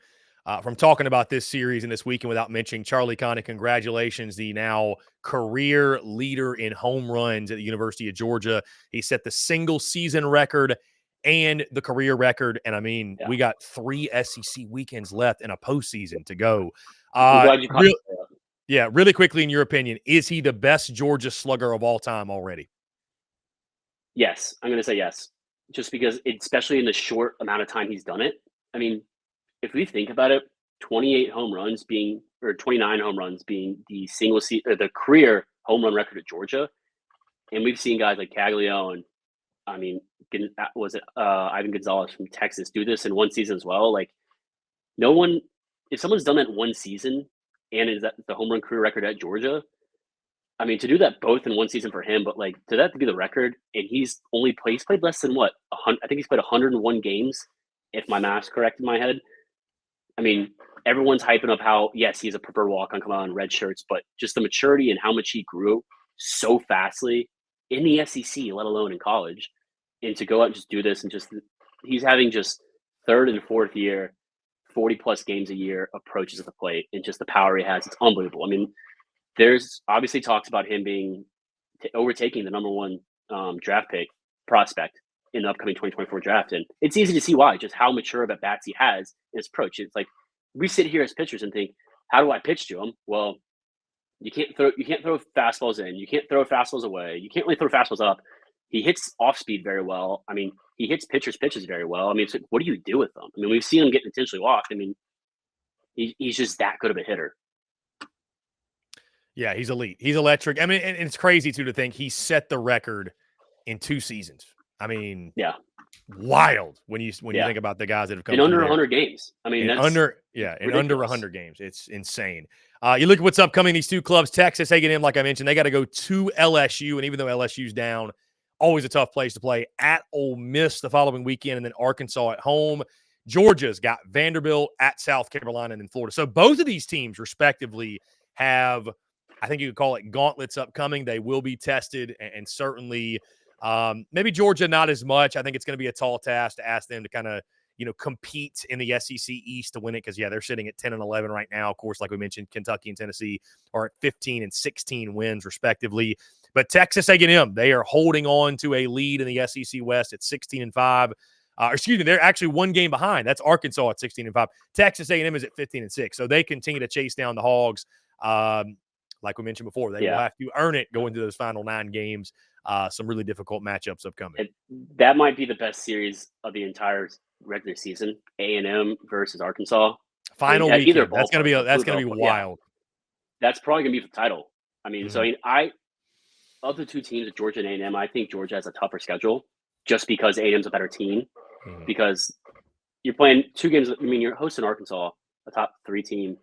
Speaker 1: from talking about this series and this weekend without mentioning Charlie Condon. Congratulations, the now career leader in home runs at the University of Georgia. He set the single season record and the career record. And I mean, we got 3 SEC weekends left and a postseason to go.
Speaker 2: I'm glad you caught that.
Speaker 1: Really quickly, in your opinion, is he the best Georgia slugger of all time already?
Speaker 2: Yes, I'm going to say yes. Just because, especially in the short amount of time he's done it. I mean, if we think about it, 29 home runs being the the career home run record at Georgia, and we've seen guys like Caglione, I mean, Ivan Gonzalez from Texas do this in one season as well. Like, no one, if someone's done that in one season and is that the home run career record at Georgia, I mean, to do that both in one season for him, but like to that to be the record, and he's played less than what, I think he's played 101 games, if my math's correct in my head. I mean, everyone's hyping up how, yes, he's a preferred walk-on come out in red shirts, but just the maturity and how much he grew so fastly in the SEC, let alone in college, and to go out and just do this and just he's having just 3rd and 4th year, 40-plus games a year approaches at the plate, and just the power he has, it's unbelievable. I mean, there's obviously talks about him being overtaking the number 1 draft pick prospect in the upcoming 2024 draft. And it's easy to see why, just how mature of at bats he has in his approach. It's like we sit here as pitchers and think, how do I pitch to him? Well, you can't throw fastballs in. You can't throw fastballs away. You can't really throw fastballs up. He hits off speed very well. I mean, he hits pitchers' pitches very well. I mean, it's like, what do you do with them? I mean, we've seen him get intentionally walked. I mean, he's just that good of a hitter.
Speaker 1: Yeah, he's elite. He's electric. I mean, and it's crazy too to think he set the record in 2 seasons. I mean, wild when you think about the guys that have come
Speaker 2: in under 100 games. I mean,
Speaker 1: in under 100 games. It's insane. You look at what's upcoming. These 2 clubs, Texas A&M, like I mentioned, they got to go to LSU, and even though LSU's down, always a tough place to play. At Ole Miss the following weekend, and then Arkansas at home. Georgia's got Vanderbilt, at South Carolina, and then Florida. So both of these teams, respectively, have, I think you could call it, gauntlets upcoming. They will be tested, and certainly maybe Georgia not as much. I think it's going to be a tall task to ask them to kind of, compete in the SEC East to win it, because, they're sitting at 10 and 11 right now. Of course, like we mentioned, Kentucky and Tennessee are at 15 and 16 wins, respectively. But Texas A&M, they are holding on to a lead in the SEC West at 16 and 5. They're actually 1 game behind. That's Arkansas at 16 and 5. Texas A&M is at 15 and 6. So they continue to chase down the Hogs. Like we mentioned before, they will have to earn it going to those final 9 games. Some really difficult matchups upcoming.
Speaker 2: That might be the best series of the entire regular season. A&M versus Arkansas.
Speaker 1: Final weekend. That's gonna be wild.
Speaker 2: Yeah. That's probably gonna be for the title. I mean, so of the 2 teams, Georgia and A&M, I think Georgia has a tougher schedule just because A&M's a better team. Because you're playing 2 games. I mean, you're hosting Arkansas, a top 3 team,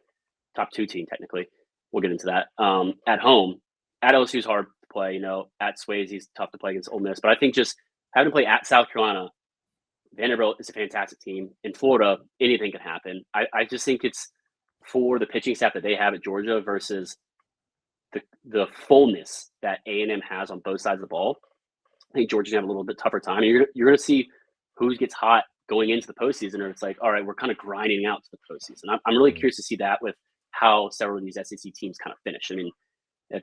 Speaker 2: top 2 team technically. We'll get into that. At home, at LSU is hard to play. At Swayze's tough to play against Ole Miss. But I think just having to play at South Carolina, Vanderbilt is a fantastic team. In Florida, anything can happen. I just think it's for the pitching staff that they have at Georgia versus the fullness that A&M has on both sides of the ball. I think Georgia's gonna have a little bit tougher time. You're gonna see who gets hot going into the postseason, or it's like, all right, we're kind of grinding out to the postseason. I'm really curious to see that with how several of these SEC teams kind of finish. I mean,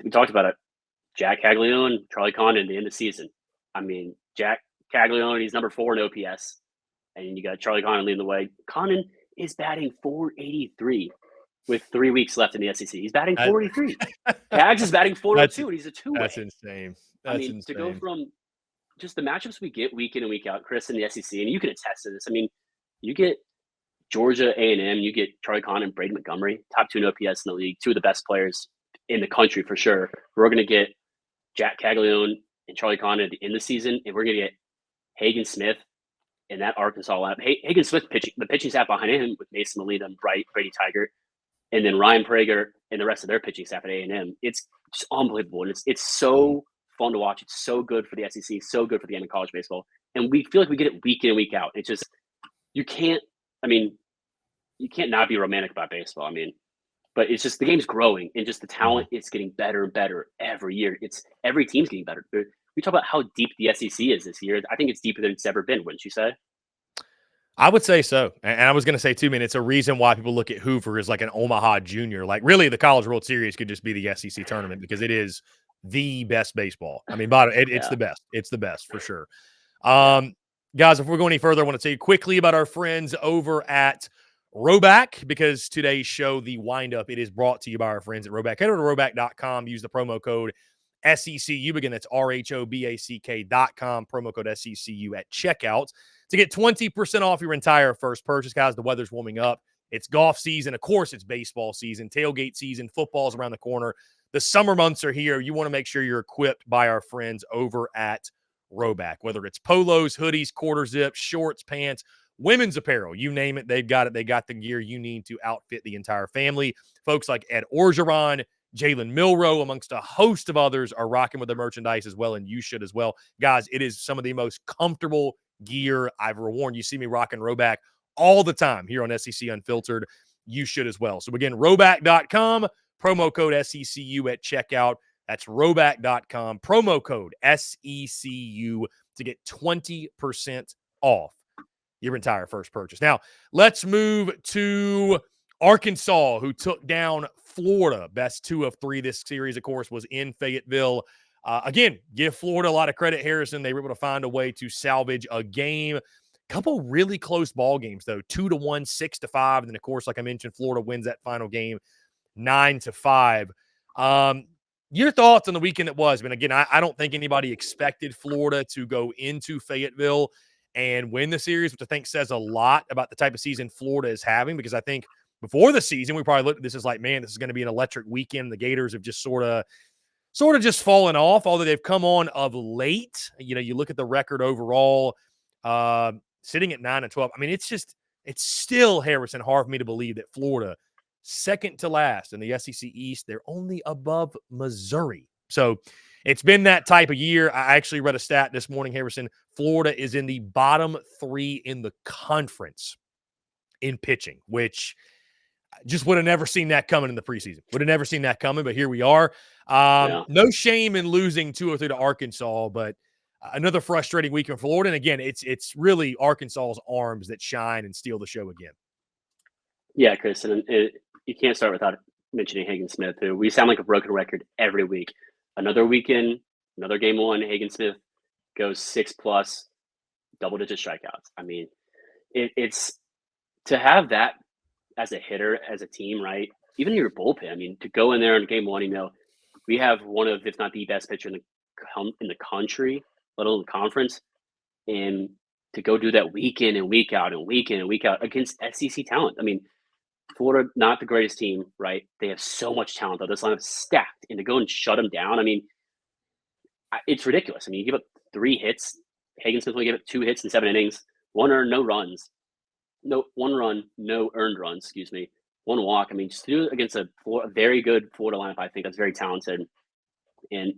Speaker 2: we talked about it. Jack Caglione, Charlie Condon, the end of the season. I mean, Jack Caglione, he's number 4 in OPS, and you got Charlie Condon leading the way. Condon is batting .483 with 3 weeks left in the SEC. He's batting .483. Cags is batting .402, and he's a two-way.
Speaker 1: That's insane. Insane.
Speaker 2: To go from just the matchups we get week in and week out, Chris, in the SEC, and you can attest to this. I mean, you get Georgia A&M, you get Charlie Condon and Braden Montgomery, top 2 in OPS in the league, 2 of the best players in the country for sure. We're going to get Jack Caglione and Charlie Condon at the end of the season, and we're going to get Hagen Smith in that Arkansas lineup. Hagen Smith pitching, the pitching staff behind him with Mason Molina and Brady Tiger, and then Ryan Prager and the rest of their pitching staff at A&M. It's just unbelievable, and it's so fun to watch. It's so good for the SEC, so good for the end of college baseball, and we feel like we get it week in and week out. It's just you can't not be romantic about baseball. I mean, but it's just the game's growing, and just the talent is getting better and better every year. It's every team's getting better. We talk about how deep the SEC is this year. I think it's deeper than it's ever been, wouldn't you say?
Speaker 1: I would say so. And I was going to say, too, man, it's a reason why people look at Hoover as like an Omaha Junior. Like, really, the College World Series could just be the SEC tournament because it is the best baseball. I mean, it's the best. It's the best for sure. Guys, before we go any further, I want to tell you quickly about our friends over at RHOBACK, because today's show, the windup, it is brought to you by our friends at RHOBACK. Head over to RHOBACK.com. Use the promo code SECU. Again, that's RHOBACK.com. Promo code SECU at checkout to get 20% off your entire first purchase. Guys, the weather's warming up. It's golf season. Of course, it's baseball season, tailgate season, football's around the corner. The summer months are here. You want to make sure you're equipped by our friends over at RHOBACK, whether it's polos, hoodies, quarter zips, shorts, pants, women's apparel, you name it, they've got it. They got the gear you need to outfit the entire family. Folks like Ed Orgeron, Jalen Milroe, amongst a host of others, are rocking with the merchandise as well, and you should as well. Guys, it is some of the most comfortable gear I've ever worn. You see me rocking RHOBACK all the time here on SEC Unfiltered. You should as well. So again, RHOBACK.com, promo code SECU at checkout. That's RHOBACK.com, promo code SECU to get 20% off your entire first purchase. Now, let's move to Arkansas, who took down Florida. Best 2 of 3 this series, of course, was in Fayetteville. Again, give Florida a lot of credit, Harrison. They were able to find a way to salvage a game. Couple really close ball games, though. 2-1, 6-5. And then, of course, like I mentioned, Florida wins that final game 9-5. Your thoughts on the weekend it was? I mean, again, I don't think anybody expected Florida to go into Fayetteville and win the series, which I think says a lot about the type of season Florida is having, because I think before the season, we probably looked at this as like, man, this is going to be an electric weekend. The Gators have just sort of just fallen off, although they've come on of late. You know, you look at the record overall, sitting at 9-12. I mean, it's still, Harrison, hard for me to believe that Florida, second to last in the SEC East, they're only above Missouri. So it's been that type of year. I actually read a stat this morning, Harrison. Florida is in the bottom 3 in the conference in pitching, which just would have never seen that coming in the preseason. Would have never seen that coming, but here we are. No shame in losing 2-3 to Arkansas, but another frustrating week in Florida. And again, it's really Arkansas's arms that shine and steal the show again.
Speaker 2: Yeah, Chris, and you can't start without mentioning Hagen Smith, who we sound like a broken record every week. Another weekend, another game 1, Hagen Smith goes 6+, double-digit strikeouts. I mean, it's to have that as a hitter, as a team, right? Even your bullpen. I mean, to go in there in game 1, we have one of, if not the best pitcher in the country, let alone the conference, and to go do that week in and week out and week in and week out against SEC talent. I mean, Florida, not the greatest team, right? They have so much talent, though. This lineup is stacked, and to go and shut them down, I mean, it's ridiculous. I mean, you give up 3 hits. Hagen Smith only gave up 2 hits in 7 innings, 1 earned, no runs. one run, no earned runs, excuse me, one walk. I mean, just to do it against a very good Florida lineup, I think that's very talented. And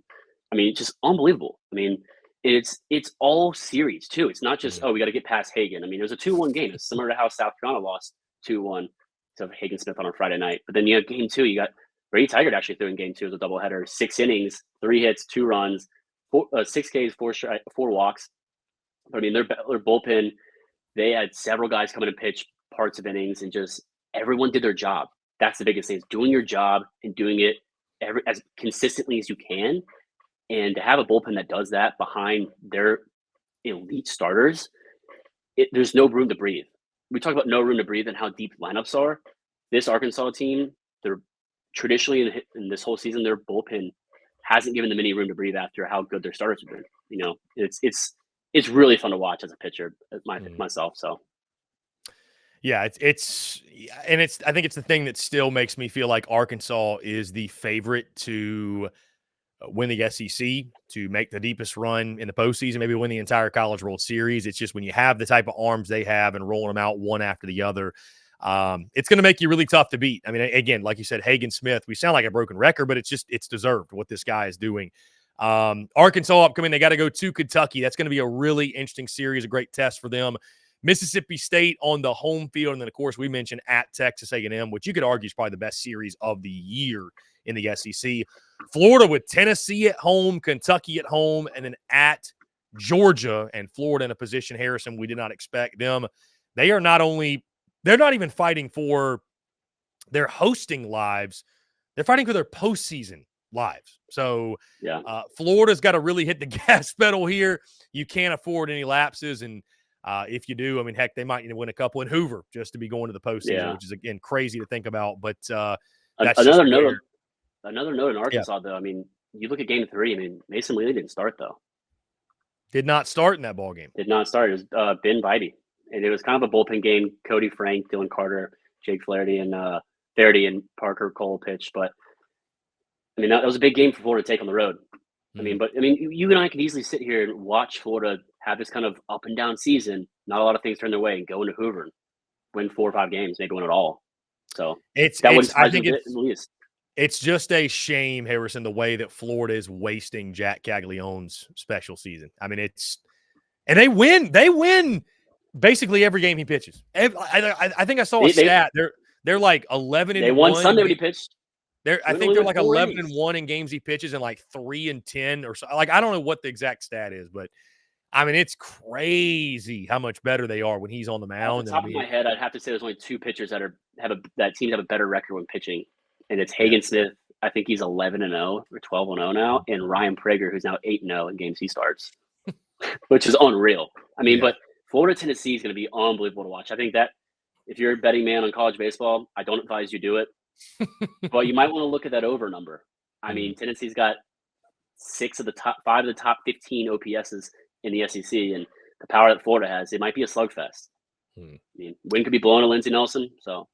Speaker 2: I mean, just unbelievable. I mean, it's all series too. It's not just,
Speaker 1: Mm.
Speaker 2: oh, we got to get past Hagen. I mean, it was a 2-1 game. It's similar to how South Carolina lost 2-1 to Hagen Smith on a Friday night. But then you have game two. You got Brady Tigert actually threw in game two as a doubleheader, 6 innings, 3 hits, 2 runs, 6 Ks, 4 walks. But I mean, their bullpen, they had several guys come in and pitch parts of innings, and just everyone did their job. That's the biggest thing, is doing your job and doing it as consistently as you can. And to have a bullpen that does that behind their elite starters, there's no room to breathe. We talk about no room to breathe and how deep lineups are. This Arkansas team, they're traditionally in this whole season, their bullpen hasn't given them any room to breathe after how good their starters have been. You know, it's really fun to watch as a pitcher, myself. So.
Speaker 1: Yeah, it's I think it's the thing that still makes me feel like Arkansas is the favorite to win the SEC, to make the deepest run in the postseason, maybe win the entire College World Series. It's just when you have the type of arms they have and rolling them out one after the other, it's going to make you really tough to beat. I mean, again, like you said, Hagen Smith, we sound like a broken record, but it's deserved what this guy is doing. Arkansas upcoming, they got to go to Kentucky. That's going to be a really interesting series, a great test for them. Mississippi State on the home field, and then, of course, we mentioned at Texas A&M, which you could argue is probably the best series of the year in the SEC. Florida with Tennessee at home, Kentucky at home, and then at Georgia, and Florida in a position, Harrison, we did not expect them. They are they're not even fighting for their hosting lives. They're fighting for their postseason lives. So
Speaker 2: Yeah.
Speaker 1: Florida's got to really hit the gas pedal here. You can't afford any lapses, and if you do, I mean, heck, they might win a couple in Hoover just to be going to the postseason, which is, again, crazy to think about. But that's
Speaker 2: another
Speaker 1: note.
Speaker 2: Another note in Arkansas, though. I mean, you look at game 3. I mean, Mason Wheatley didn't start, though.
Speaker 1: Did not start in that ball game.
Speaker 2: Did not start. It was Ben Vite, and it was kind of a bullpen game. Cody Frank, Dylan Carter, Jake Flaherty, and Parker Cole pitched. But I mean, that was a big game for Florida to take on the road. I mean, you and I could easily sit here and watch Florida have this kind of up and down season. Not a lot of things turn their way, and go into Hoover and win 4 or 5 games, maybe win it all. So
Speaker 1: I think it's just a shame, Harrison, the way that Florida is wasting Jack Caglianone's special season. I mean, and they win basically every game he pitches. I think I saw a stat. They're like 11-1.
Speaker 2: They won Sunday when he pitched.
Speaker 1: I think they're like 11-1 in games he pitches, and like 3-10 or so. Like, I don't know what the exact stat is, but I mean, it's crazy how much better they are when he's on the mound.
Speaker 2: Off the top of my head, I'd have to say there's only 2 pitchers that teams have a better record when pitching, and it's Hagen Smith. I think he's 11-0 or 12-0 now, and Ryan Prager, who's now 8-0 in games he starts, which is unreal. I mean, but Florida Tennessee is going to be unbelievable to watch. I think that if you're a betting man on college baseball, I don't advise you do it, but you might want to look at that over number. I mean, Tennessee's got 5 of the top 15 OPSs in the SEC, and the power that Florida has, it might be a slugfest. I mean, wind could be blowing to Lindsey Nelson,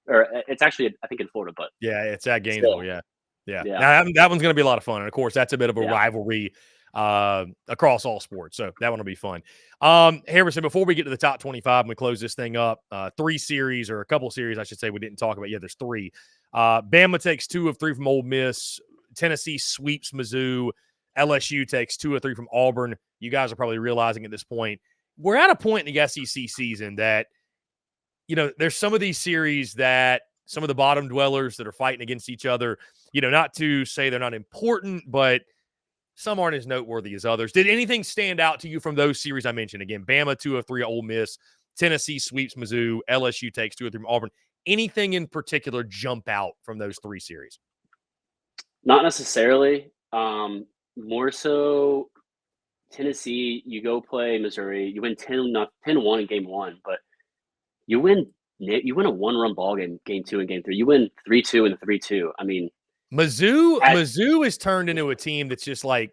Speaker 2: or it's actually, I think, in Florida, but
Speaker 1: it's at Gainesville. Yeah. Now, that one's going to be a lot of fun, and of course, that's a bit of a rivalry across all sports, so that one will be fun. Harrison, before we get to the top 25 and we close this thing up, 3 series, or a couple series, I should say, we didn't talk about. There's 3. Bama takes 2 of 3 from Ole Miss. Tennessee sweeps Mizzou. LSU takes 2 of 3 from Auburn. You guys are probably realizing at this point, we're at a point in the SEC season that, there's some of these series that some of the bottom dwellers that are fighting against each other, not to say they're not important, but some aren't as noteworthy as others. Did anything stand out to you from those series I mentioned? Again, Bama 2 of 3 at Ole Miss. Tennessee sweeps Mizzou. LSU takes 2 of 3 from Auburn. Anything in particular jump out from those 3 series?
Speaker 2: Not necessarily. More so, Tennessee, you go play Missouri, you win 10-1 in game 1, but you win a 1-run ball game 2 and game 3. You win 3-2 and 3-2. I mean,
Speaker 1: Mizzou is turned into a team that's just like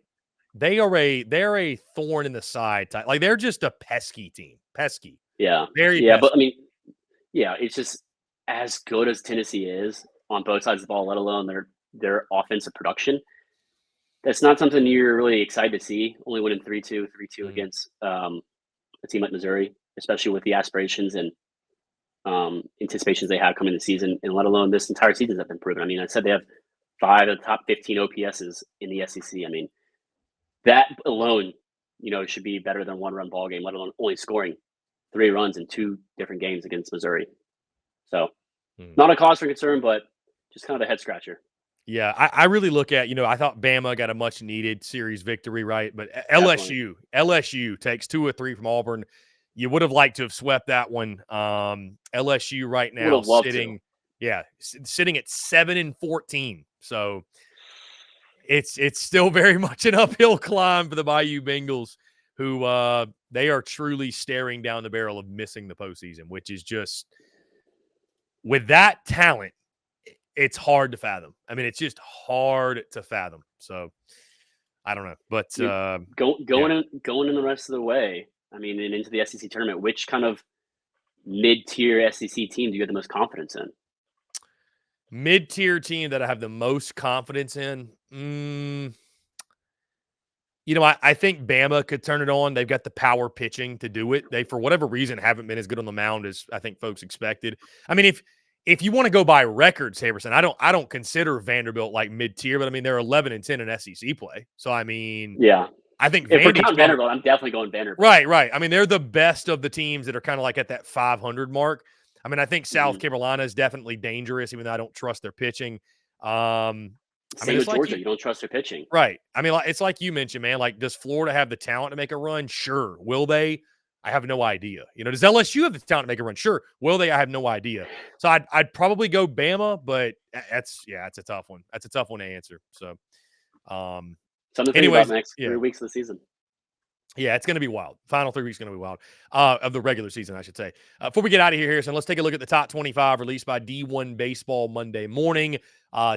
Speaker 1: they're a thorn in the side type. Like, they're just a pesky team. Pesky.
Speaker 2: Yeah.
Speaker 1: Very
Speaker 2: pesky.
Speaker 1: But
Speaker 2: I mean, it's just as good as Tennessee is on both sides of the ball, let alone their offensive production. That's not something you're really excited to see. Only winning 3-2 against a team like Missouri, especially with the aspirations and anticipations they have coming the season, and let alone this entire season have been proven. I mean, I said they have 5 of the top 15 OPSs in the SEC. I mean, that alone, should be better than a 1-run ball game, let alone only scoring 3 runs in 2 different games against Missouri. So, not a cause for concern, but just kind of a head scratcher.
Speaker 1: Yeah, I really look at, I thought Bama got a much needed series victory, right? But LSU takes 2 or 3 from Auburn. You would have liked to have swept that one. LSU right now sitting at 7-14. So it's still very much an uphill climb for the Bayou Bengals, who they are truly staring down the barrel of missing the postseason, which is just, with that talent, it's hard to fathom. I mean, it's just hard to fathom. So I don't know, but
Speaker 2: going in the rest of the way. I mean, and into the SEC tournament, which kind of mid-tier SEC team do you have the most confidence in?
Speaker 1: Mid-tier team that I have the most confidence in. I think Bama could turn it on. They've got the power pitching to do it. They, for whatever reason, haven't been as good on the mound as I think folks expected. I mean, if you want to go by records, Harrison, I don't consider Vanderbilt like mid-tier, but I mean, they're 11-10 in SEC play. So I mean,
Speaker 2: yeah,
Speaker 1: I think
Speaker 2: if we're counting Vanderbilt, I'm definitely going Vanderbilt.
Speaker 1: Right. I mean, they're the best of the teams that are kind of like at that 500 mark. I mean, I think South Carolina is definitely dangerous, even though I don't trust their pitching.
Speaker 2: Same with Georgia. You don't trust their pitching.
Speaker 1: Right. I mean, it's like you mentioned, man. Like, does Florida have the talent to make a run? Sure. Will they? I have no idea. Does LSU have the talent to make a run? Sure. Will they? I have no idea. So I'd probably go Bama, but it's a tough one. That's a tough one to answer. So,
Speaker 2: something to think about next 3 weeks of the season.
Speaker 1: Yeah, it's going to be wild. Final 3 weeks is going to be wild of the regular season, I should say. Before we get out of here, Harrison, let's take a look at the top 25 released by D1 Baseball Monday morning.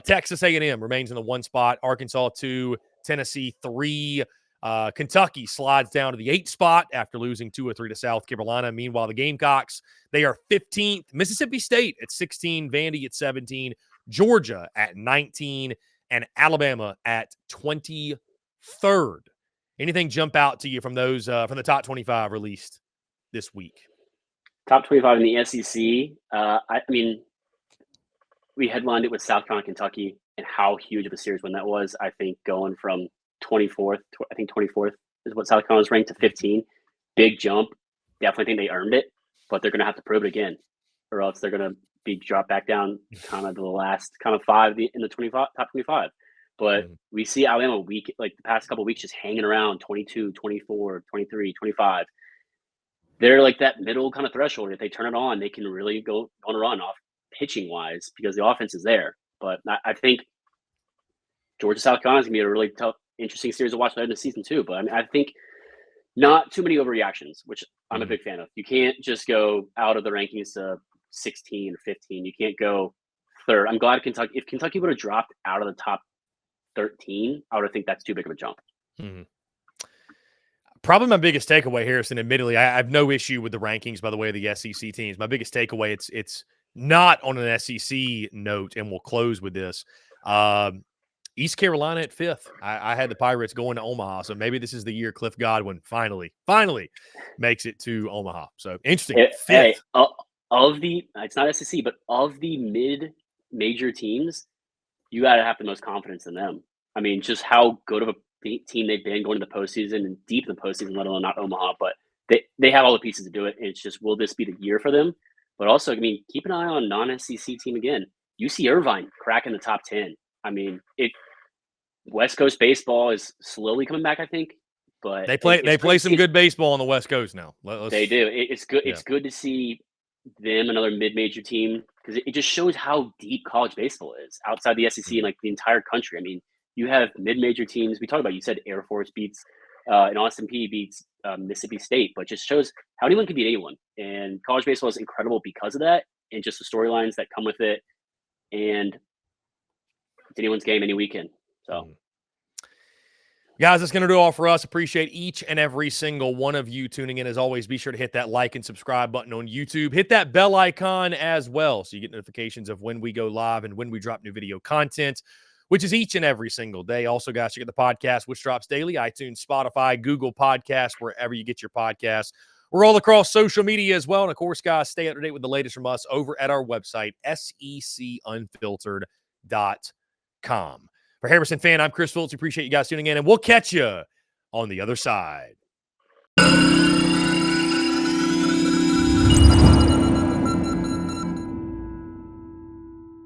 Speaker 1: Texas A&M remains in the 1 spot. Arkansas 2, Tennessee 3. Kentucky slides down to the 8 spot after losing 2 or 3 to South Carolina. Meanwhile, the Gamecocks, they are 15th. Mississippi State at 16. Vandy at 17. Georgia at 19. And Alabama at 23rd. Anything jump out to you from those from the top 25 released this week?
Speaker 2: Top 25 in the SEC. I mean, we headlined it with South Carolina, Kentucky, and how huge of a series win that was. I think going from 24th, I think 24th is what South Carolina's ranked, to 15. Big jump. Definitely think they earned it, but they're going to have to prove it again, or else they're going to be dropped back down kind of the last kind of 5 in the top 25. But we see Alabama week, like the past couple of weeks, just hanging around 22, 24, 23, 25. They're like that middle kind of threshold. If they turn it on, they can really go on a run off pitching wise because the offense is there. But I think Georgia, South Carolina is going to be a really tough, interesting series to watch later in the season too. But I mean, I think not too many overreactions, which I'm a big fan of. You can't just go out of the rankings to 16 or 15. You can't go third. I'm glad if Kentucky would have dropped out of the top 13, I would think that's too big of a jump.
Speaker 1: Probably my biggest takeaway, Harrison, admittedly, I have no issue with the rankings, by the way, of the SEC teams. My biggest takeaway, it's not on an SEC note, and we'll close with this. East Carolina at 5th. I had the Pirates going to Omaha, so maybe this is the year Cliff Godwin finally makes it to Omaha. So interesting.
Speaker 2: Hey, it's not SEC, but of the mid-major teams, you got to have the most confidence in them. I mean, just how good of a team they've been going to the postseason and deep in the postseason, let alone not Omaha, but they have all the pieces to do it. And it's just, will this be the year for them? But also, I mean, keep an eye on non-SEC team again. UC Irvine cracking the top 10. I mean, West Coast baseball is slowly coming back, I think. But
Speaker 1: they play some good baseball on the West Coast now.
Speaker 2: They do. It's good. Yeah. It's good to see them, another mid-major team, because it just shows how deep college baseball is outside the SEC and like the entire country. I mean, you have mid-major teams. We talked about, you said Air Force beats and Austin Peay beats Mississippi State, but just shows how anyone can beat anyone. And college baseball is incredible because of that, and just the storylines that come with it. And it's anyone's game any weekend. So.
Speaker 1: Guys, that's going to do all for us. Appreciate each and every single one of you tuning in. As always, be sure to hit that like and subscribe button on YouTube. Hit that bell icon as well so you get notifications of when we go live and when we drop new video content, which is each and every single day. Also, guys, check out the podcast, which drops daily, iTunes, Spotify, Google Podcasts, wherever you get your podcasts. We're all across social media as well. And of course, guys, stay up to date with the latest from us over at our website, secunfiltered.com. For Harrison Fant, I'm Chris Phillips. Appreciate you guys tuning in, and we'll catch you on the other side.